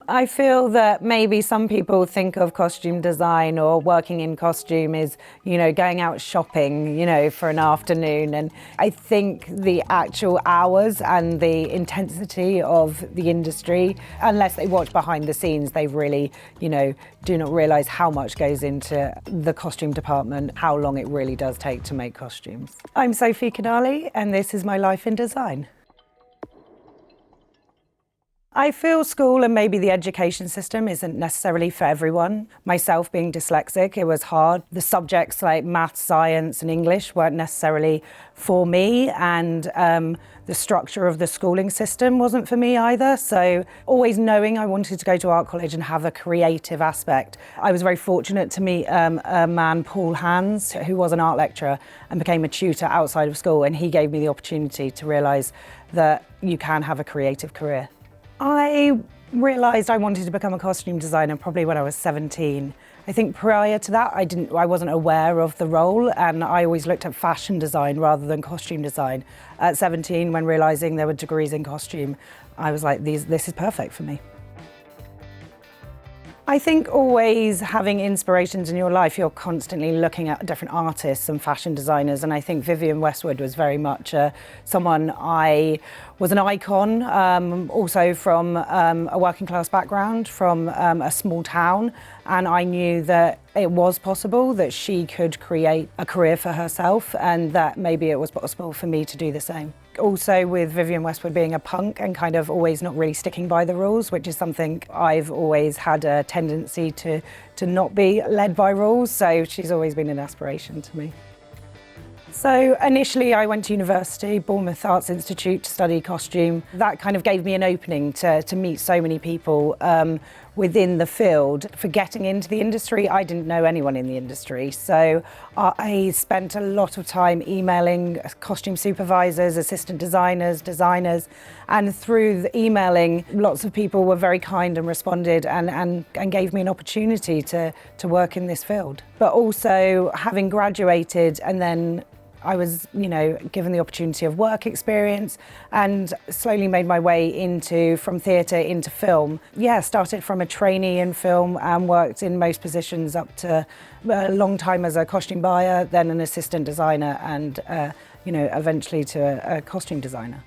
I feel that maybe some people think of costume design or working in costume is, going out shopping, for an afternoon. And I think the actual hours and the intensity of the industry, unless they watch behind the scenes, they really, do not realise how much goes into the costume department, how long it really does take to make costumes. I'm Sophie Canale, and this is my life in design. I feel school and maybe the education system isn't necessarily for everyone. Myself being dyslexic, it was hard. The subjects like math, science and English weren't necessarily for me, and the structure of the schooling system wasn't for me either. So always knowing I wanted to go to art college and have a creative aspect. I was very fortunate to meet a man, Paul Hans, who was an art lecturer and became a tutor outside of school, and he gave me the opportunity to realise that you can have a creative career. I realised I wanted to become a costume designer probably when I was 17. I think prior to that, I wasn't aware of the role, and I always looked at fashion design rather than costume design. At 17, when realising there were degrees in costume, I was like, this is perfect for me. I think always having inspirations in your life, you're constantly looking at different artists and fashion designers, and I think Vivienne Westwood was very much someone I was an icon, also from a working class background, from a small town, and I knew that it was possible that she could create a career for herself, and that maybe it was possible for me to do the same. Also with Vivienne Westwood being a punk and kind of always not really sticking by the rules, which is something I've always had a tendency to not be led by rules, so she's always been an aspiration to me. So initially I went to university, Bournemouth Arts Institute, to study costume. That kind of gave me an opening to meet so many people within the field. For getting into the industry, I didn't know anyone in the industry. So I spent a lot of time emailing costume supervisors, assistant designers, and through the emailing, lots of people were very kind and responded and gave me an opportunity to work in this field. But also having graduated, and then I was, given the opportunity of work experience and slowly made my way from theatre into film. Yeah, started from a trainee in film and worked in most positions up to a long time as a costume buyer, then an assistant designer and, eventually to a costume designer.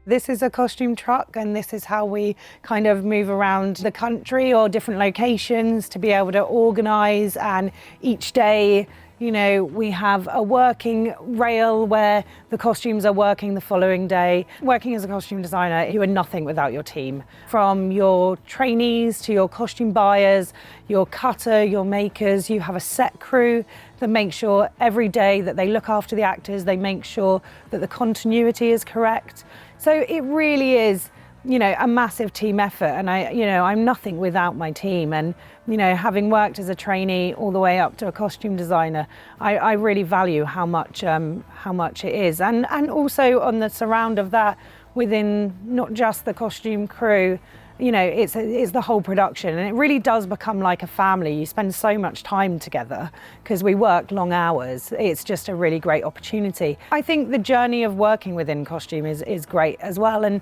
This is a costume truck, and this is how we kind of move around the country or different locations to be able to organise, and each day we have a working rail where the costumes are working the following day. Working as a costume designer, you are nothing without your team. From your trainees to your costume buyers, your cutter, your makers, you have a set crew that make sure every day that they look after the actors, they make sure that the continuity is correct. So it really is, a massive team effort, and I'm nothing without my team. And having worked as a trainee all the way up to a costume designer, I really value how much it is, and also on the surround of that within not just the costume crew. It's the whole production, and it really does become like a family. You spend so much time together because we work long hours. It's just a really great opportunity. I think the journey of working within costume is great as well. And,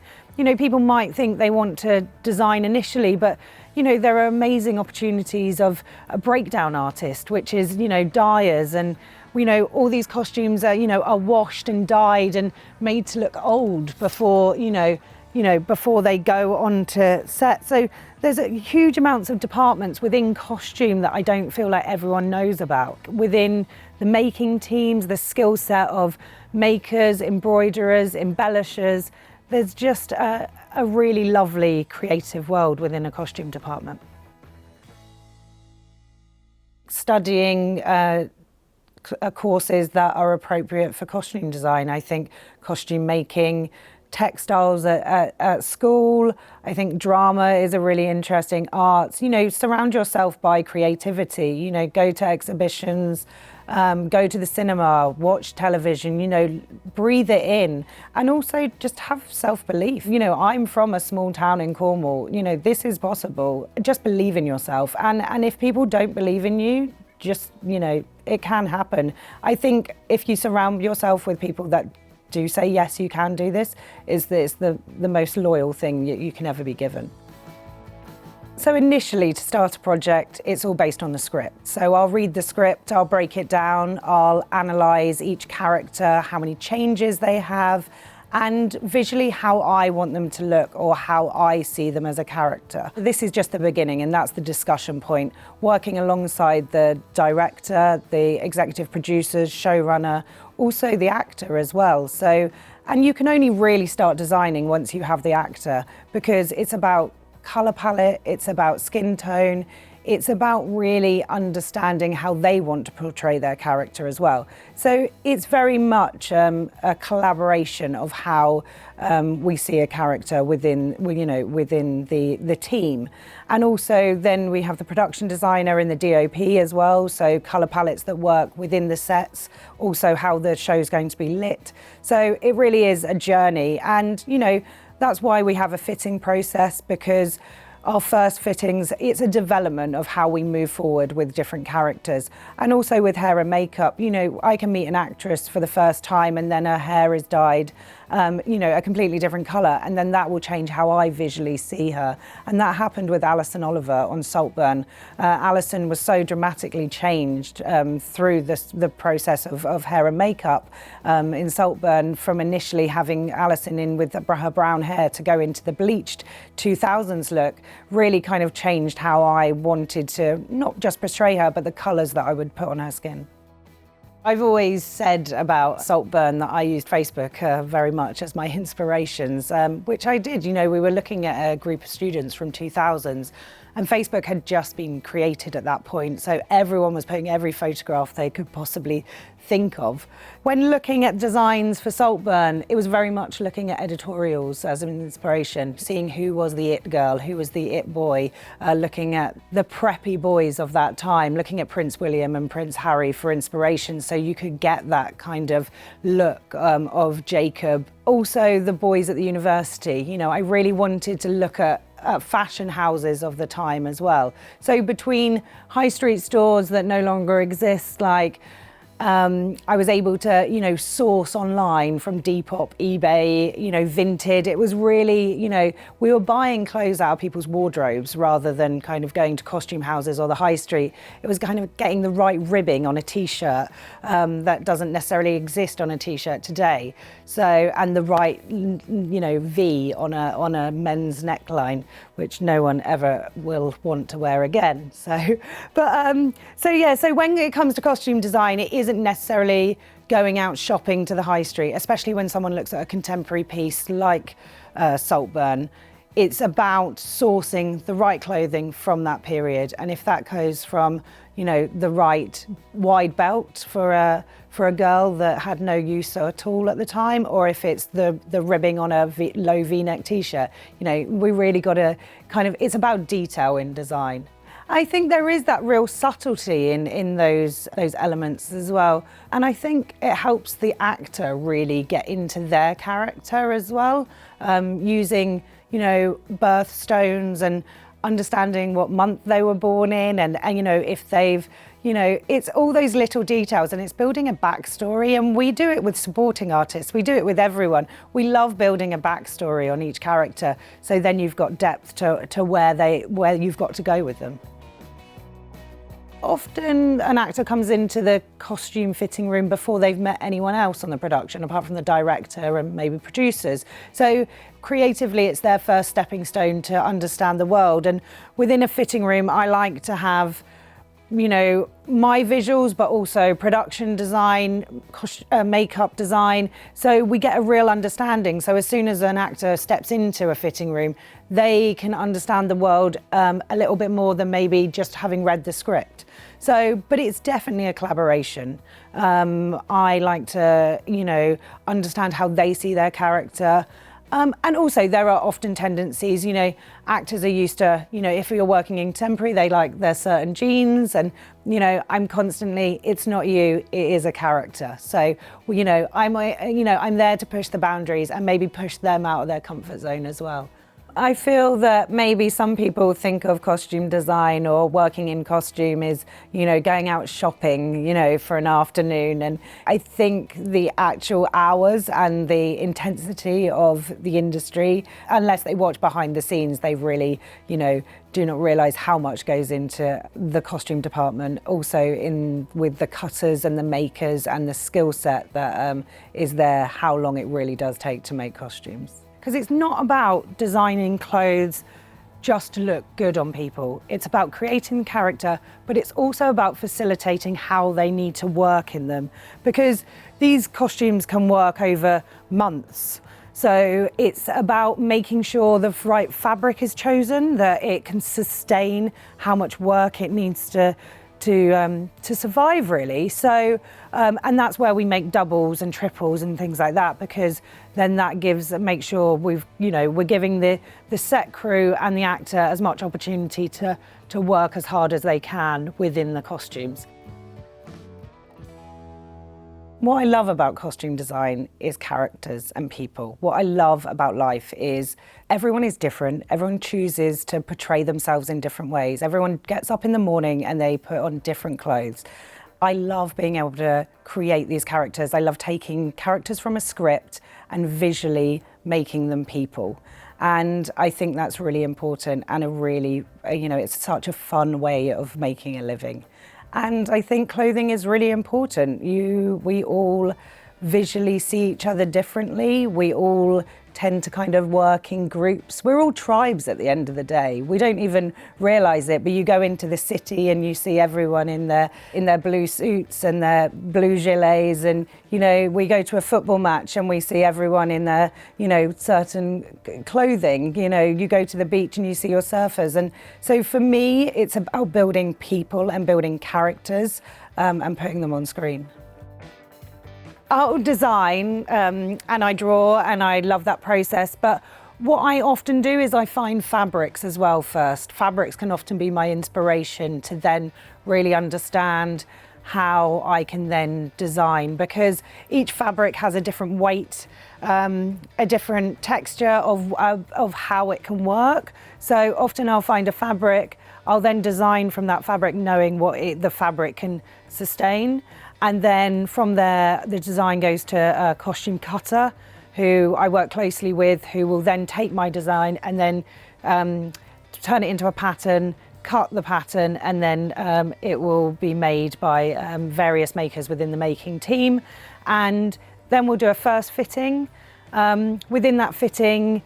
people might think they want to design initially, but, there are amazing opportunities of a breakdown artist, which is, dyers, and all these costumes are washed and dyed and made to look old before, before they go onto set. So there's a huge amounts of departments within costume that I don't feel like everyone knows about. Within the making teams, the skill set of makers, embroiderers, embellishers, there's just a really lovely creative world within a costume department. Studying courses that are appropriate for costume design. I think costume making, textiles at school. I think drama is a really interesting art. Surround yourself by creativity. Go to exhibitions, go to the cinema, watch television, breathe it in, and also just have self-belief. I'm from a small town in Cornwall. This is possible. Just believe in yourself. And if people don't believe in you, just, it can happen. I think if you surround yourself with people that do say, yes, you can do this, is the most loyal thing you can ever be given. So initially, to start a project, it's all based on the script. So I'll read the script, I'll break it down, I'll analyse each character, how many changes they have, and visually how I want them to look or how I see them as a character. This is just the beginning, and that's the discussion point, working alongside the director, the executive producers, showrunner, also the actor as well. So, and you can only really start designing once you have the actor, because it's about colour palette, it's about skin tone, it's about really understanding how they want to portray their character as well. So it's very much a collaboration of how we see a character within the team. And also then we have the production designer and the DOP as well, so colour palettes that work within the sets, also how the show's going to be lit. So it really is a journey, and that's why we have a fitting process, because our first fittings, it's a development of how we move forward with different characters. And also with hair and makeup, I can meet an actress for the first time and then her hair is dyed, a completely different colour, and then that will change how I visually see her. And that happened with Alison Oliver on Saltburn. Alison was so dramatically changed through the process of hair and makeup in Saltburn, from initially having Alison in with her brown hair to go into the bleached 2000s look, really kind of changed how I wanted to not just portray her, but the colours that I would put on her skin. I've always said about Saltburn that I used Facebook very much as my inspirations, which I did. We were looking at a group of students from 2000s, and Facebook had just been created at that point, so everyone was putting every photograph they could possibly think of. When looking at designs for Saltburn, it was very much looking at editorials as an inspiration, seeing who was the it girl, who was the it boy, looking at the preppy boys of that time, looking at Prince William and Prince Harry for inspiration, so you could get that kind of look of Jacob. Also the boys at the university, I really wanted to look at fashion houses of the time as well. So between high street stores that no longer exist, like I was able to, source online from Depop, eBay, Vinted. It was really, we were buying clothes out of people's wardrobes rather than kind of going to costume houses or the high street. It was kind of getting the right ribbing on a t-shirt that doesn't necessarily exist on a t-shirt today. So, and the right, V on a men's neckline, which no one ever will want to wear again. So when it comes to costume design, it isn't necessarily going out shopping to the high street, especially when someone looks at a contemporary piece like Saltburn. It's about sourcing the right clothing from that period, and if that goes from the right wide belt for a girl that had no use at all at the time, or if it's the ribbing on a low V-neck t-shirt, we really got to it's about detail in design. I think there is that real subtlety in those elements as well, and I think it helps the actor really get into their character as well, using birthstones and understanding what month they were born in, and if they've it's all those little details, and it's building a backstory. And we do it with supporting artists, we do it with everyone. We love building a backstory on each character, so then you've got depth to where you've got to go with them. Often an actor comes into the costume fitting room before they've met anyone else on the production, apart from the director and maybe producers. So creatively, it's their first stepping stone to understand the world. And within a fitting room, I like to have my visuals, but also production design, makeup design, so we get a real understanding. So as soon as an actor steps into a fitting room, they can understand the world a little bit more than maybe just having read the script. So, but it's definitely a collaboration. I like to, understand how they see their character. And also there are often tendencies, actors are used to, if you're working in contemporary, they like their certain genes, and, I'm constantly, it's not you, it is a character. So, I'm there to push the boundaries and maybe push them out of their comfort zone as well. I feel that maybe some people think of costume design or working in costume is, going out shopping, for an afternoon. And I think the actual hours and the intensity of the industry, unless they watch behind the scenes, they really, do not realise how much goes into the costume department. Also with the cutters and the makers and the skill set that is there, how long it really does take to make costumes. Because it's not about designing clothes just to look good on people. It's about creating character, but it's also about facilitating how they need to work in them. Because these costumes can work over months. So it's about making sure the right fabric is chosen, that it can sustain how much work it needs to survive, really. So, and that's where we make doubles and triples and things like that, because then that makes sure we're giving the set crew and the actor as much opportunity to work as hard as they can within the costumes. What I love about costume design is characters and people. What I love about life is everyone is different. Everyone chooses to portray themselves in different ways. Everyone gets up in the morning and they put on different clothes. I love being able to create these characters. I love taking characters from a script and visually making them people. And I think that's really important and it's such a fun way of making a living. And I think clothing is really important. We all visually see each other differently. We all tend to kind of work in groups. We're all tribes at the end of the day. We don't even realise it, but you go into the city and you see everyone in their blue suits and their blue gilets, and we go to a football match and we see everyone in their certain clothing. You go to the beach and you see your surfers. And so for me, it's about building people and building characters and putting them on screen. I'll design and I draw and I love that process, but what I often do is I find fabrics as well first. Fabrics can often be my inspiration to then really understand how I can then design, because each fabric has a different weight, a different texture of how it can work. So often I'll find a fabric, I'll then design from that fabric knowing what the fabric can sustain. And then from there, the design goes to a costume cutter who I work closely with, who will then take my design and then turn it into a pattern, cut the pattern, and then it will be made by various makers within the making team. And then we'll do a first fitting. Within that fitting,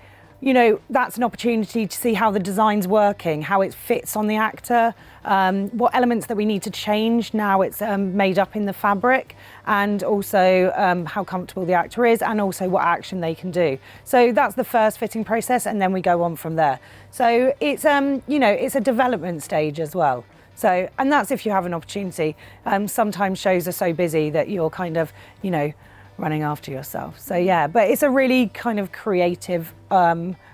that's an opportunity to see how the design's working, how it fits on the actor, what elements that we need to change now it's made up in the fabric, and also how comfortable the actor is, and also what action they can do. So that's the first fitting process, and then we go on from there. So it's it's a development stage as well. So, and that's if you have an opportunity. Sometimes shows are so busy that you're kind of, running after yourself. So yeah, but it's a really kind of creative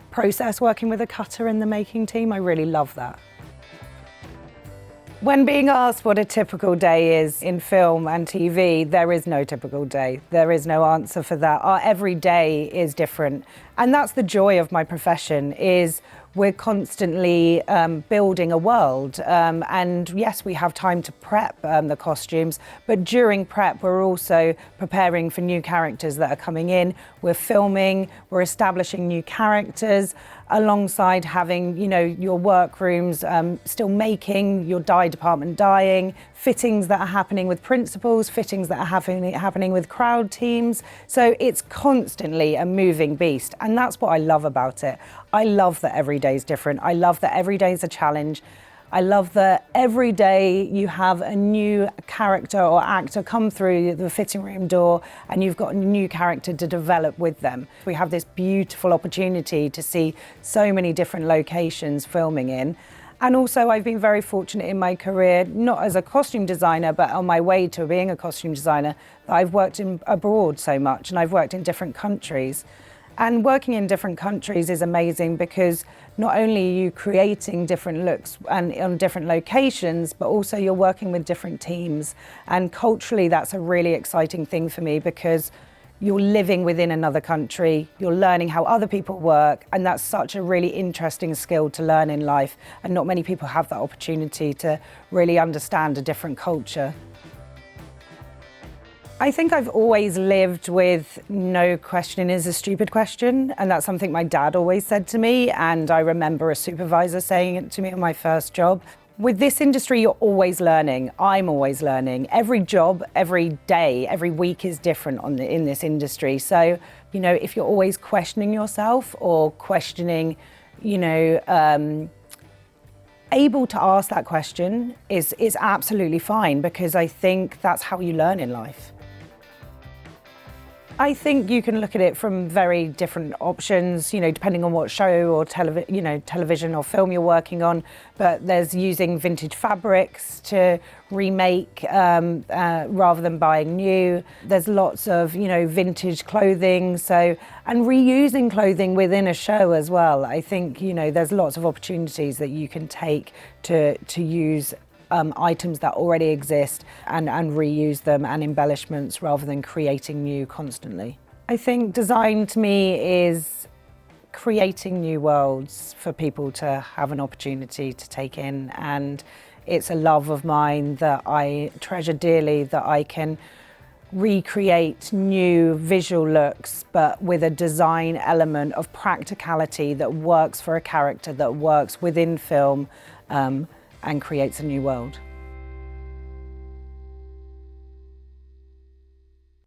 process working with a cutter in the making team. I really love that. When being asked what a typical day is in film and TV, there is no typical day. There is no answer for that. Our every day is different. And that's the joy of my profession, is we're constantly building a world. And yes, we have time to prep the costumes, but during prep, we're also preparing for new characters that are coming in. We're filming, we're establishing new characters, alongside having, your workrooms still making, your dye department dyeing, fittings that are happening with principals, fittings that are happening with crowd teams. So it's constantly a moving beast. And that's what I love about it. I love that every day is different. I love that every day is a challenge. I love that every day you have a new character or actor come through the fitting room door and you've got a new character to develop with them. We have this beautiful opportunity to see so many different locations filming in. And also I've been very fortunate in my career, not as a costume designer, but on my way to being a costume designer, that I've worked abroad so much, and I've worked in different countries. And working in different countries is amazing, because not only are you creating different looks and on different locations, but also you're working with different teams. And culturally, that's a really exciting thing for me, because you're living within another country, you're learning how other people work, and that's such a really interesting skill to learn in life, and not many people have that opportunity to really understand a different culture. I think I've always lived with no question is a stupid question, and that's something my dad always said to me, and I remember a supervisor saying it to me on my first job. With this industry, you're always learning. I'm always learning. Every job, every day, every week is different in this industry. So, you know, if you're always questioning yourself or questioning, able to ask that question is absolutely fine, because I think that's how you learn in life. I think you can look at it from very different options, depending on what show or television or film you're working on. But there's using vintage fabrics to remake rather than buying new. There's lots of, vintage clothing, and reusing clothing within a show as well. I think, there's lots of opportunities that you can take to use items that already exist and reuse them, and embellishments, rather than creating new constantly. I think design to me is creating new worlds for people to have an opportunity to take in, and it's a love of mine that I treasure dearly, that I can recreate new visual looks, but with a design element of practicality that works for a character, that works within film, and creates a new world.